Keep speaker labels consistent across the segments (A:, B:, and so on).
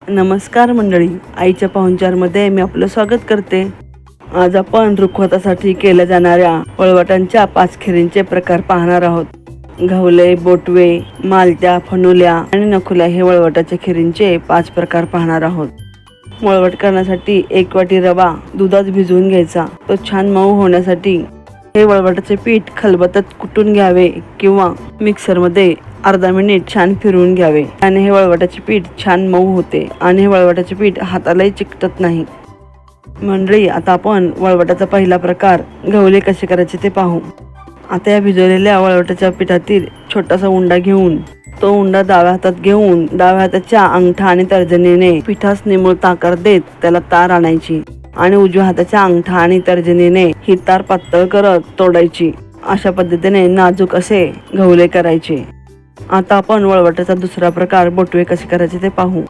A: नमस्कार मंडळी, आईच्या पाहुणचारमध्ये मी आपलं स्वागत करते। आज आपण रुखवतासाठी केल्या जाणाऱ्या वळवटांच्या 5 खिरींचे प्रकार पाहणार आहोत। घावले, बोटवे, मालत्या, फनुल्या आणि नखुल्या हे वळवटाच्या खिरींचे 5 प्रकार पाहणार आहोत। वळवट करण्यासाठी 1 वाटी रवा दुधात भिजवून घ्यायचा। तो छान मऊ होण्यासाठी हे वळवटाचे पीठ खलबत्त्यात कुटून घ्यावे किंवा मिक्सरमध्ये अर्धा मिनिट छान फिरवून घ्यावे आणि हे वळवटाचे पीठ छान मऊ होते आणि हे वळवटाचे पीठ हातालाही चिकटत नाही। मंडळी, आता आपण वळवटाचा पहिला प्रकार घावले कसे करायचे ते पाहू। आता या भिजवलेल्या वळवटाच्या पिठातील छोटासा उंडा घेऊन तो उंडा डाव्या हातात घेऊन डाव्या हाताच्या अंगठा आणि तर्जनीने पिठास निमुळत आकार देत त्याला तार आणायची आणि उजव्या हाताच्या अंगठा आणि तर्जनीने ही तार पातळ करत तोडायची। अशा पद्धतीने नाजूक असे घावले करायचे। आता आपण वळवटाचा दुसरा प्रकार बोटवे कसे करायचे ते पाहू।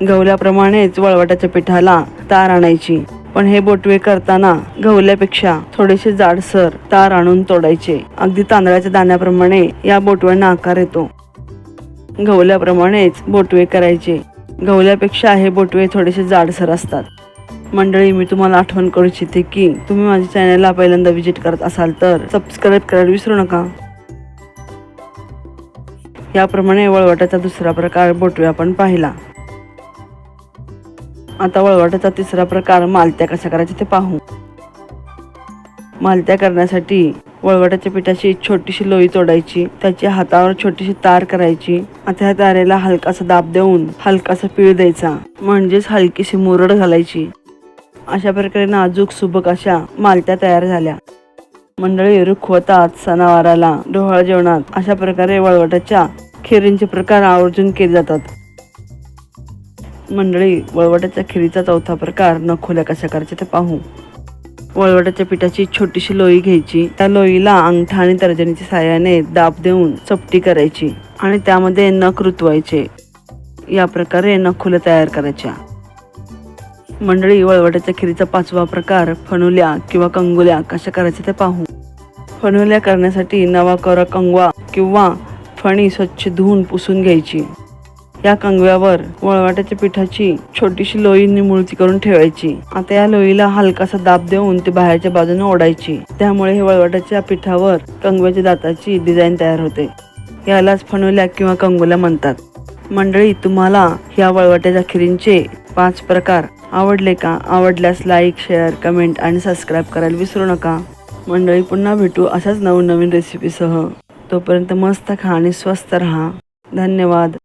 A: गवल्याप्रमाणेच वळवटाच्या पिठाला तार आणायची, पण हे बोटवे करताना गवल्यापेक्षा थोडेसे जाडसर तार आणून तोडायचे। अगदी तांदळाच्या दाण्याप्रमाणे या बोटव्यांना आकार येतो। गवल्याप्रमाणेच बोटवे करायचे। गवल्यापेक्षा हे बोटवे थोडेसे जाडसर असतात। मंडळी, मी तुम्हाला आठवण करू इच्छिते की तुम्ही माझ्या चॅनलला पहिल्यांदा व्हिजिट करत असाल तर सबस्क्राईब करायला विसरू नका। याप्रमाणे वळवटाचा दुसरा प्रकार बोटवे आपण पाहिला। आता वळवटाचा तिसरा प्रकार मालत्या कशा करायचे ते पाहू। मालत्या करण्यासाठी वळवटाच्या पिठाची छोटीशी लोई तोडायची, त्याच्या हातावर छोटीशी तार करायची। आता ह्या तारेला हलकासा दाब देऊन हलकासा पीळ द्यायचा, म्हणजेच हलकीशी मुरड घालायची। अशा प्रकारे नाजूक सुबक अशा मालत्या तयार झाल्या। मंडळी, रुखवतात, सणावाराला, डोहाळ जेवणात अशा प्रकारे वळवटाच्या खिरींचे प्रकार आवर्जून केले जातात। मंडळी, वळवटाच्या खिरीचा चौथा प्रकार नखुल्या कशा करायचे ते पाहू। वळवटाच्या पिठाची छोटीशी लोई घ्यायची, त्या लोईला अंगठा आणि तर्जनीच्या साहाय्याने दाब देऊन चपटी करायची आणि त्यामध्ये नख रुतवायचे। या प्रकारे नखुल्या तयार करायच्या। मंडळी, वळवटाच्या खिरीचा 5वा प्रकार फनुल्या किंवा कंगुल्या कशा करायचे ते पाहू। फनुल्या करण्यासाठी नवा कोरा कंगवा किंवा फणी स्वच्छ धुवून पुसून घ्यायची। या कंगव्यावर वळवटाच्या पिठाची छोटीशी लोई निमुळती करून ठेवायची। आता या लोईला हलकासा दाब देऊन ती बाहेरच्या बाजूने ओढायची, त्यामुळे हे वळवटाच्या पिठावर कंगव्याच्या दाताची डिझाईन तयार होते। यालाच फनुल्या किंवा कंगुल्या म्हणतात। मंडळी, तुम्हाला ह्या वळवटाच्या खिरींचे 5 प्रकार आवडले का? आवडल्यास लाईक, शेअर, कमेंट आणि सबस्क्राईब करायला विसरू नका। मंडळी, पुन्हा भेटू अशाच नवीन रेसिपीसह। तोपर्यंत मस्त खा आणि स्वस्त रहा। धन्यवाद।